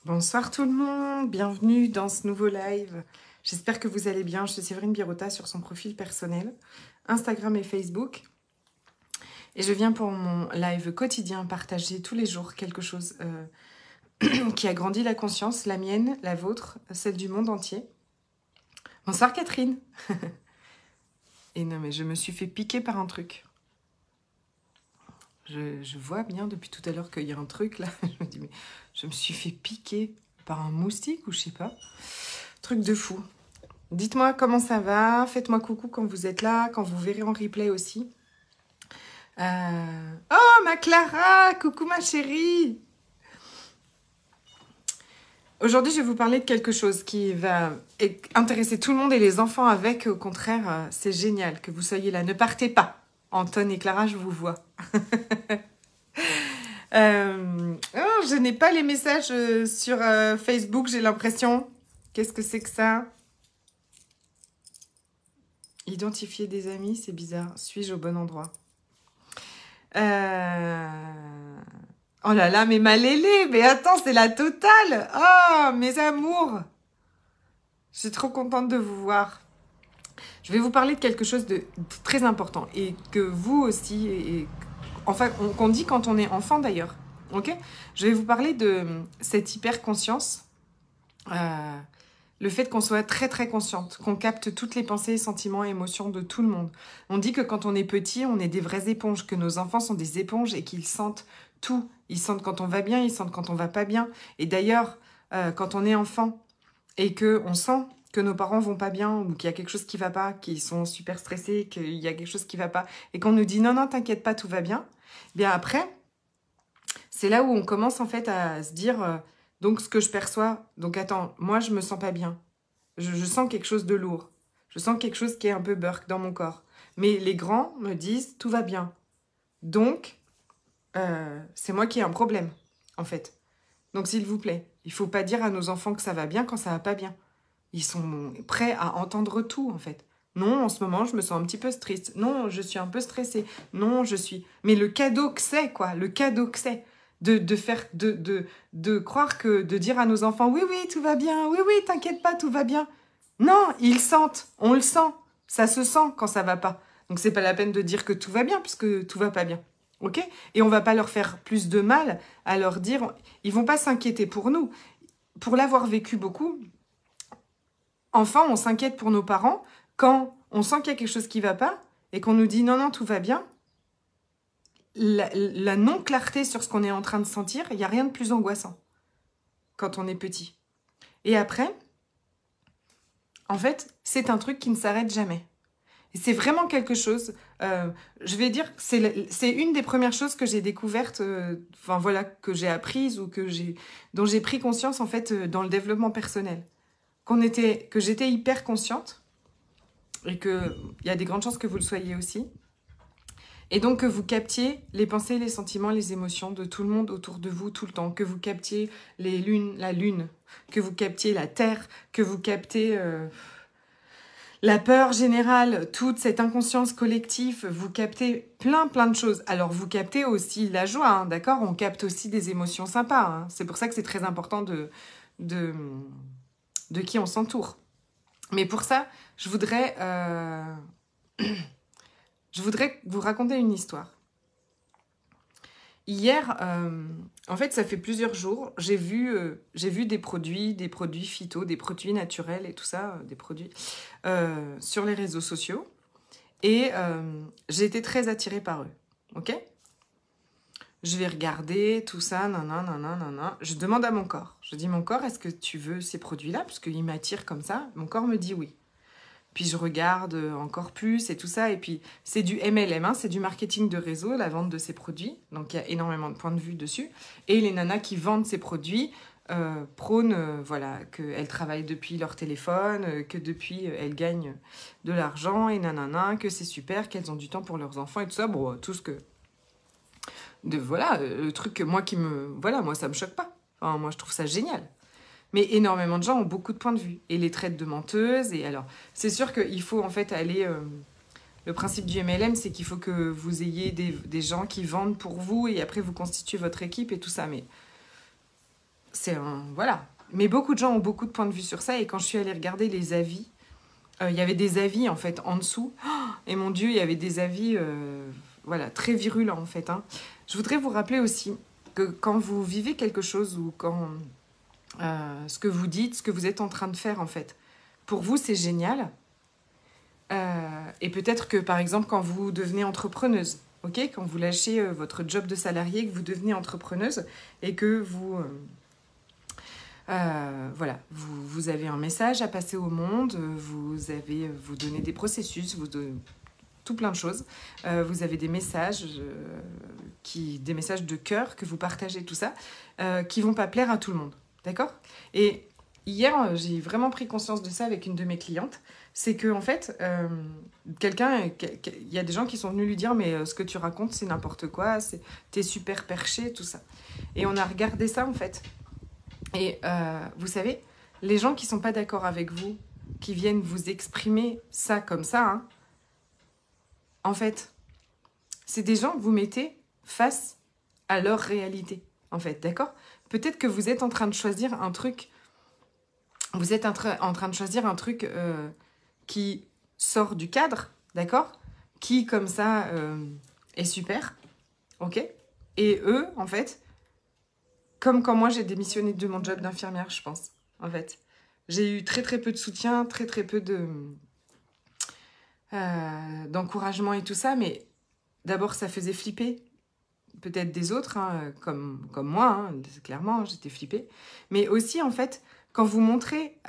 Bonsoir tout le monde, bienvenue dans ce nouveau live. J'espère que vous allez bien. Je suis Séverine Birota sur son profil personnel, Instagram et Facebook. Et je viens pour mon live quotidien partager tous les jours quelque chose qui agrandit la conscience, la mienne, la vôtre, celle du monde entier. Bonsoir Catherine. Et non mais je me suis fait piquer par un truc. Je vois bien depuis tout à l'heure qu'il y a un truc là. Je me dis mais je me suis fait piquer par un moustique ou je sais pas. Truc de fou. Dites-moi comment ça va. Faites-moi coucou quand vous êtes là, quand vous verrez en replay aussi. Oh ma Clara, coucou ma chérie. Aujourd'hui, je vais vous parler de quelque chose qui va intéresser tout le monde et les enfants avec. Au contraire, c'est génial que vous soyez là. Ne partez pas. Anton et Clara, je vous vois. Oh, je n'ai pas les messages sur Facebook, j'ai l'impression. Qu'est-ce que c'est que ça? Identifier des amis, c'est bizarre. Suis-je au bon endroit? Oh là là, mais ma Lélé, mais attends, c'est la totale. Oh, mes amours. Je suis trop contente de vous voir. Je vais vous parler de quelque chose de très important et que vous aussi, enfin, qu'on dit quand on est enfant d'ailleurs. Ok? Je vais vous parler de cette hyper-conscience, le fait qu'on soit très très consciente, qu'on capte toutes les pensées, sentiments et émotions de tout le monde. On dit que quand on est petit, on est des vraies éponges, que nos enfants sont des éponges et qu'ils sentent tout. Ils sentent quand on va bien, ils sentent quand on va pas bien. Et d'ailleurs, quand on est enfant et qu'on sent que nos parents vont pas bien ou qu'il y a quelque chose qui va pas, qu'ils sont super stressés, qu'il y a quelque chose qui va pas, et qu'on nous dit non, non, t'inquiète pas, tout va bien, bien après, c'est là où on commence en fait à se dire, donc ce que je perçois, donc attends, moi je me sens pas bien, je sens quelque chose de lourd, je sens quelque chose qui est un peu burk dans mon corps, mais les grands me disent tout va bien, donc c'est moi qui ai un problème en fait. Donc s'il vous plaît, il faut pas dire à nos enfants que ça va bien quand ça va pas bien. Ils sont prêts à entendre tout, en fait. Non, en ce moment, je me sens un petit peu triste. Non, je suis un peu stressée. Non, je suis... Mais le cadeau que c'est, quoi. Le cadeau que c'est. De croire que... De dire à nos enfants, oui, oui, tout va bien. Oui, oui, t'inquiète pas, tout va bien. Non, ils sentent. On le sent. Ça se sent quand ça va pas. Donc, c'est pas la peine de dire que tout va bien, puisque tout va pas bien. OK? Et on va pas leur faire plus de mal à leur dire... Ils vont pas s'inquiéter pour nous. Pour l'avoir vécu beaucoup... Enfin, on s'inquiète pour nos parents quand on sent qu'il y a quelque chose qui ne va pas et qu'on nous dit non, non, tout va bien. La non-clarté sur ce qu'on est en train de sentir, il n'y a rien de plus angoissant quand on est petit. Et après, en fait, c'est un truc qui ne s'arrête jamais. Et c'est vraiment quelque chose, je vais dire, c'est une des premières choses que j'ai découvertes, enfin voilà, que j'ai apprises ou dont j'ai pris conscience en fait dans le développement personnel. Que j'étais hyper consciente et qu'il y a des grandes chances que vous le soyez aussi. Et donc que vous captiez les pensées, les sentiments, les émotions de tout le monde autour de vous tout le temps. Que vous captiez la lune, que vous captiez la terre, que vous captez la peur générale, toute cette inconscience collective. Vous captez plein de choses. Alors vous captez aussi la joie, hein, d'accord? On capte aussi des émotions sympas. Hein. C'est pour ça que c'est très important de qui on s'entoure. Mais pour ça, je voudrais vous raconter une histoire. Hier, en fait, ça fait plusieurs jours, j'ai vu des produits phyto, des produits naturels et tout ça, des produits sur les réseaux sociaux. Et j'ai été très attirée par eux. Ok ? Je vais regarder tout ça, nanana. Je demande à mon corps. Je dis, mon corps, est-ce que tu veux ces produits-là? Parce qu'ils m'attirent comme ça. Mon corps me dit oui. Puis je regarde encore plus et tout ça. Et puis, c'est du MLM, hein, c'est du marketing de réseau, la vente de ces produits. Donc, il y a énormément de points de vue dessus. Et les nanas qui vendent ces produits prônent voilà, qu'elles travaillent depuis leur téléphone, que depuis, elles gagnent de l'argent et nanana, que c'est super, qu'elles ont du temps pour leurs enfants et tout ça. Bon, tout ce que... voilà, le truc que moi moi ça me choque pas. Enfin, moi je trouve ça génial. Mais énormément de gens ont beaucoup de points de vue et les traitent de menteuses. Et alors, c'est sûr qu'il faut en fait aller... le principe du MLM, c'est qu'il faut que vous ayez des gens qui vendent pour vous et après vous constituez votre équipe et tout ça. Mais c'est un... Voilà. Mais beaucoup de gens ont beaucoup de points de vue sur ça. Et quand je suis allée regarder les avis, il y avait des avis, en fait, en dessous. Et mon Dieu, il y avait des avis, voilà, très virulents, en fait. Hein. Je voudrais vous rappeler aussi que quand vous vivez quelque chose ou quand ce que vous dites, ce que vous êtes en train de faire, en fait, pour vous, c'est génial. Et peut-être que, par exemple, quand vous devenez entrepreneuse, ok, quand vous lâchez votre job de salarié, que vous devenez entrepreneuse et que vous... voilà, vous avez un message à passer au monde, vous donnez des processus, tout plein de choses. Vous avez des messages, des messages de cœur que vous partagez, tout ça, qui vont pas plaire à tout le monde, d'accord? Et hier, j'ai vraiment pris conscience de ça avec une de mes clientes. C'est que en fait, il y a des gens qui sont venus lui dire mais ce que tu racontes c'est n'importe quoi, t'es super perché, tout ça. Et on a regardé ça en fait. Et vous savez, les gens qui sont pas d'accord avec vous, qui viennent vous exprimer ça comme ça, hein, en fait, c'est des gens que vous mettez face à leur réalité, en fait, d'accord? Peut-être que vous êtes en train de choisir un truc, en train de choisir un truc qui sort du cadre, d'accord? Qui, comme ça, est super, ok? Et eux, en fait, comme quand moi j'ai démissionné de mon job d'infirmière, je pense, en fait. J'ai eu très très peu de soutien, très très peu d'encouragement et tout ça, mais d'abord ça faisait flipper, peut-être des autres, hein, comme moi, hein, clairement, j'étais flippée. Mais aussi, en fait, quand vous montrez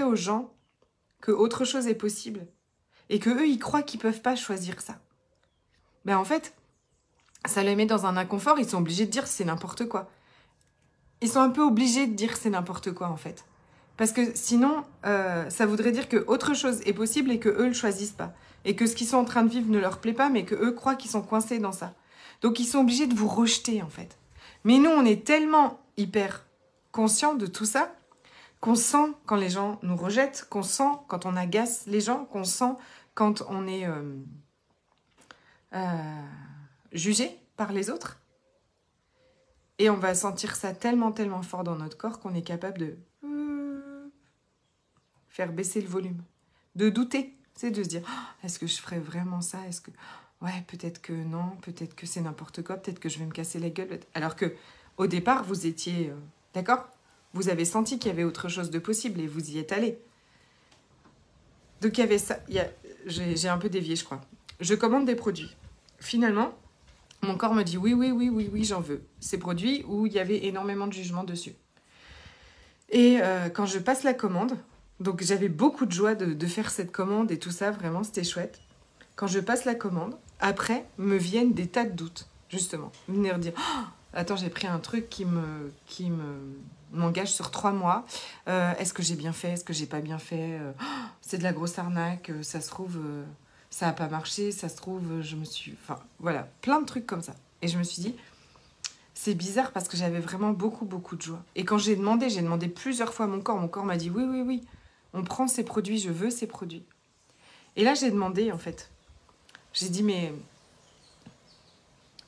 aux gens que autre chose est possible et que eux ils croient qu'ils peuvent pas choisir ça, ben en fait, ça les met dans un inconfort, ils sont obligés de dire c'est n'importe quoi. Ils sont un peu obligés de dire c'est n'importe quoi, en fait. Parce que sinon, ça voudrait dire que autre chose est possible et que eux le choisissent pas. Et que ce qu'ils sont en train de vivre ne leur plaît pas, mais que eux croient qu'ils sont coincés dans ça. Donc ils sont obligés de vous rejeter, en fait. Mais nous, on est tellement hyper conscients de tout ça qu'on sent quand les gens nous rejettent, qu'on sent quand on agace les gens, qu'on sent quand on est jugé par les autres. Et on va sentir ça tellement, tellement fort dans notre corps qu'on est capable de faire baisser le volume, de douter, c'est de se dire oh, est-ce que je ferais vraiment ça? Est-ce que ouais, peut-être que non, peut-être que c'est n'importe quoi, peut-être que je vais me casser la gueule. Alors que au départ, vous étiez d'accord? Vous avez senti qu'il y avait autre chose de possible et vous y êtes allé. Donc il y avait ça. J'ai un peu dévié, je crois. Je commande des produits. Finalement, mon corps me dit oui, j'en veux. Ces produits où il y avait énormément de jugement dessus. Et quand je passe la commande, donc j'avais beaucoup de joie de faire cette commande et tout ça, vraiment, c'était chouette. Quand je passe la commande, après, me viennent des tas de doutes, justement. Venir dire, oh, attends, j'ai pris un truc qui m'engage sur 3 mois. Est-ce que j'ai bien fait? Est-ce que j'ai pas bien fait? C'est de la grosse arnaque, ça se trouve... ça n'a pas marché, ça se trouve, je me suis... Enfin, voilà, plein de trucs comme ça. Et je me suis dit, c'est bizarre parce que j'avais vraiment beaucoup, beaucoup de joie. Et quand j'ai demandé plusieurs fois à mon corps m'a dit, oui, on prend ces produits, je veux ces produits. Et là, j'ai demandé, en fait, j'ai dit, mais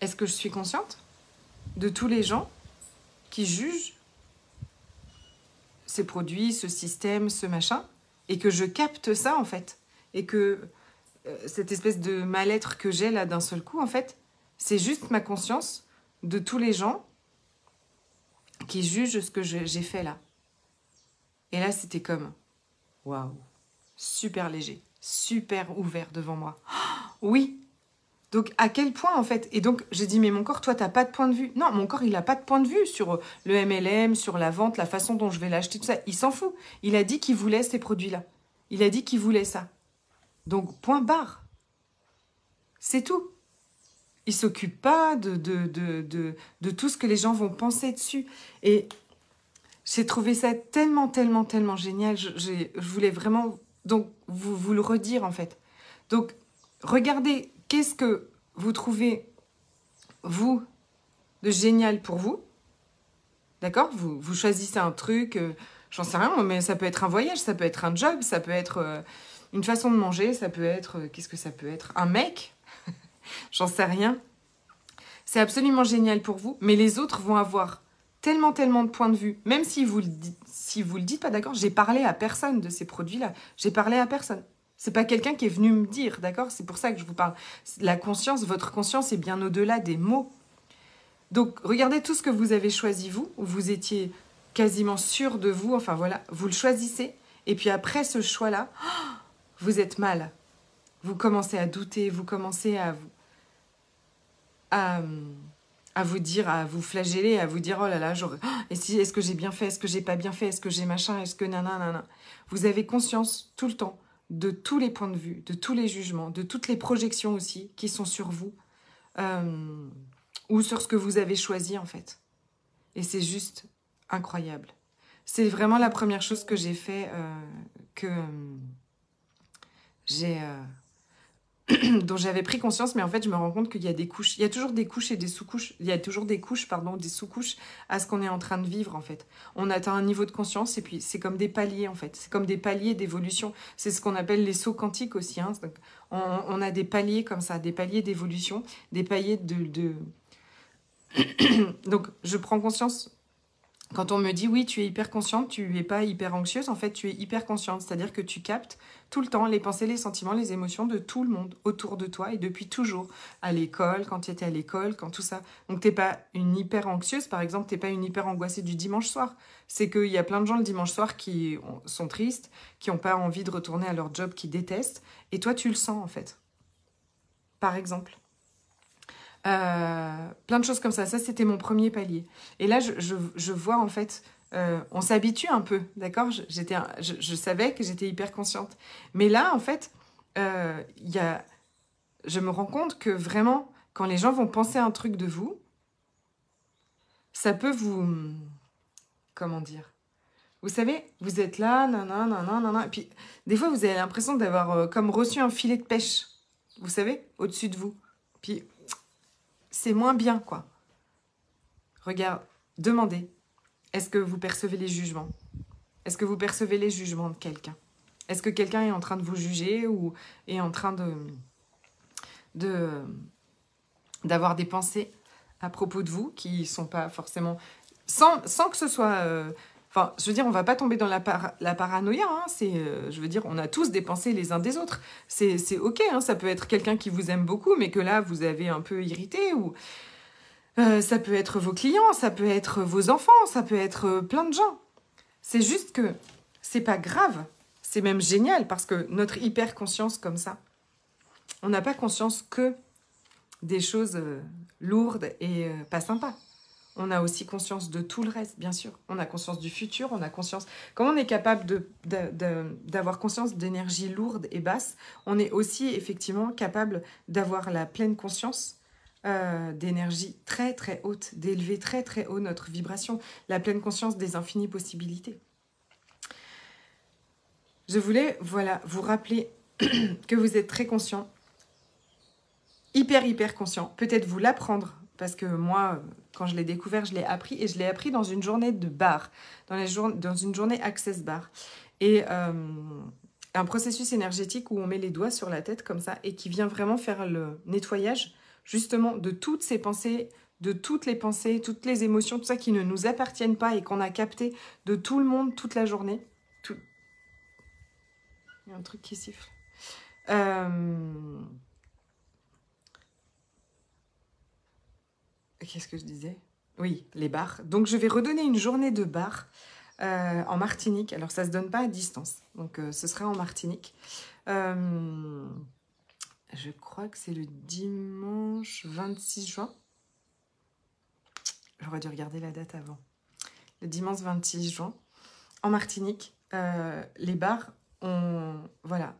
est-ce que je suis consciente de tous les gens qui jugent ces produits, ce système, ce machin, et que je capte ça, en fait, et que... cette espèce de mal-être que j'ai là d'un seul coup, en fait, c'est juste ma conscience de tous les gens qui jugent ce que j'ai fait là. Et là, c'était comme, waouh, super léger, super ouvert devant moi. Oh, oui. Donc, à quel point, en fait? Et donc, j'ai dit, mais mon corps, toi, t'as pas de point de vue. Non, mon corps, il a pas de point de vue sur le MLM, sur la vente, la façon dont je vais l'acheter, tout ça. Il s'en fout. Il a dit qu'il voulait ces produits-là. Il a dit qu'il voulait ça. Donc, point barre. C'est tout. Il ne s'occupe pas de tout ce que les gens vont penser dessus. Et j'ai trouvé ça tellement, tellement, tellement génial. Je voulais vraiment donc, vous le redire, en fait. Donc, regardez, qu'est-ce que vous trouvez, vous, de génial pour vous. D'accord? Vous choisissez un truc, j'en sais rien, mais ça peut être un voyage, ça peut être un job, ça peut être... une façon de manger, ça peut être... qu'est-ce que ça peut être? Un mec? J'en sais rien. C'est absolument génial pour vous, mais les autres vont avoir tellement, tellement de points de vue. Même si vous le dites pas, d'accord, j'ai parlé à personne de ces produits-là. J'ai parlé à personne. C'est pas quelqu'un qui est venu me dire, d'accord? C'est pour ça que je vous parle. La conscience, votre conscience est bien au-delà des mots. Donc, regardez tout ce que vous avez choisi, vous, où vous étiez quasiment sûr de vous. Enfin, voilà, vous le choisissez. Et puis après ce choix-là, vous êtes mal. Vous commencez à douter, vous commencez à vous dire, à vous flageller, à vous dire, oh là là, est-ce que j'ai bien fait, est-ce que j'ai pas bien fait, est-ce que j'ai machin, est-ce que nanana. Vous avez conscience tout le temps de tous les points de vue, de tous les jugements, de toutes les projections aussi qui sont sur vous ou sur ce que vous avez choisi en fait. Et c'est juste incroyable. C'est vraiment la première chose que j'ai fait, dont j'avais pris conscience, mais en fait, je me rends compte qu'il y a des couches. Il y a toujours des couches et des sous-couches. Il y a toujours des couches, pardon, des sous-couches à ce qu'on est en train de vivre, en fait. On atteint un niveau de conscience et puis c'est comme des paliers, en fait. C'est comme des paliers d'évolution. C'est ce qu'on appelle les sauts quantiques aussi. Hein. Donc, on a des paliers comme ça, des paliers d'évolution, des paliers Donc, je prends conscience. Quand on me dit, oui, tu es hyper consciente, tu n'es pas hyper anxieuse, en fait, tu es hyper consciente. C'est-à-dire que tu captes tout le temps les pensées, les sentiments, les émotions de tout le monde autour de toi et depuis toujours. À l'école, quand tu étais à l'école, quand tout ça. Donc, tu n'es pas une hyper anxieuse, par exemple, tu n'es pas une hyper angoissée du dimanche soir. C'est qu'il y a plein de gens le dimanche soir qui sont tristes, qui n'ont pas envie de retourner à leur job, qui détestent. Et toi, tu le sens, en fait. Par exemple. Plein de choses comme ça. Ça, c'était mon premier palier. Et là, je vois, en fait, on s'habitue un peu, d'accord? Je savais que j'étais hyper consciente. Mais là, en fait, je me rends compte que vraiment, quand les gens vont penser un truc de vous, ça peut vous... Comment dire? Vous savez, vous êtes là, nanana. Et puis, des fois, vous avez l'impression d'avoir comme reçu un filet de pêche, vous savez, au-dessus de vous. Puis... c'est moins bien, quoi. Regarde, demandez. Est-ce que vous percevez les jugements? Est-ce que vous percevez les jugements de quelqu'un? Est-ce que quelqu'un est en train de vous juger ou est en train d'avoir des pensées à propos de vous qui ne sont pas forcément... Sans que ce soit... Enfin, je veux dire, on ne va pas tomber dans la paranoïa. Hein, je veux dire, on a tous des pensées les uns des autres. C'est OK, hein, ça peut être quelqu'un qui vous aime beaucoup, mais que là, vous avez un peu irrité. Ou ça peut être vos clients, ça peut être vos enfants, ça peut être plein de gens. C'est juste que c'est pas grave. C'est même génial parce que notre hyper-conscience comme ça, on n'a pas conscience que des choses lourdes et pas sympas. On a aussi conscience de tout le reste, bien sûr. On a conscience du futur, on a conscience... Quand on est capable d'avoir conscience d'énergie lourde et basse, on est aussi effectivement capable d'avoir la pleine conscience d'énergie très très haute, d'élever très très haut notre vibration, la pleine conscience des infinies possibilités. Je voulais, voilà, vous rappeler que vous êtes très conscient, hyper conscient, peut-être vous l'apprendre. Parce que moi, quand je l'ai découvert, je l'ai appris. Et je l'ai appris dans une journée de bar, dans une journée Access Bar. Et un processus énergétique où on met les doigts sur la tête comme ça et qui vient vraiment faire le nettoyage justement de toutes ces pensées, de toutes les pensées, toutes les émotions, tout ça qui ne nous appartiennent pas et qu'on a capté de tout le monde toute la journée. Il y a un truc qui siffle. Qu'est-ce que je disais? Oui, les bars. Donc, je vais redonner une journée de bar en Martinique. Alors, ça ne se donne pas à distance. Donc, ce sera en Martinique. Je crois que c'est le dimanche 26 juin. J'aurais dû regarder la date avant. Le dimanche 26 juin, en Martinique, les bars, voilà.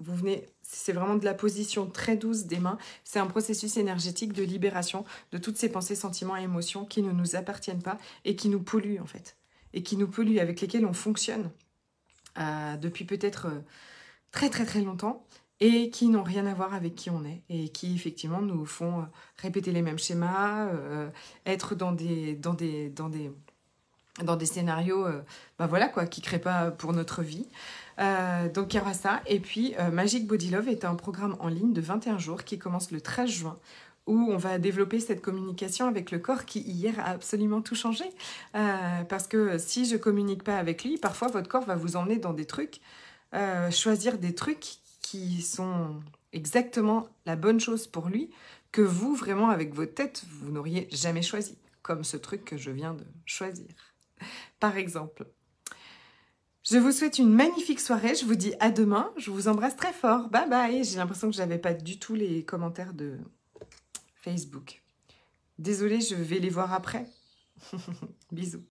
Vous venez, c'est vraiment de la position très douce des mains. C'est un processus énergétique de libération de toutes ces pensées, sentiments et émotions qui ne nous appartiennent pas et qui nous polluent en fait. Et qui nous polluent, avec lesquels on fonctionne depuis peut-être très très très longtemps et qui n'ont rien à voir avec qui on est et qui effectivement nous font répéter les mêmes schémas, être dans des scénarios voilà, quoi, qui ne créent pas pour notre vie. Donc il y aura ça. Et puis Magic Body Love est un programme en ligne de 21 jours qui commence le 13 juin où on va développer cette communication avec le corps qui hier a absolument tout changé. Parce que si je communique pas avec lui, parfois votre corps va vous emmener dans des trucs, choisir des trucs qui sont exactement la bonne chose pour lui, que vous, vraiment, avec votre tête, vous n'auriez jamais choisi, comme ce truc que je viens de choisir, par exemple. Je vous souhaite une magnifique soirée, je vous dis à demain, je vous embrasse très fort, bye bye. J'ai l'impression que je n'avais pas du tout les commentaires de Facebook. Désolée, je vais les voir après. Bisous.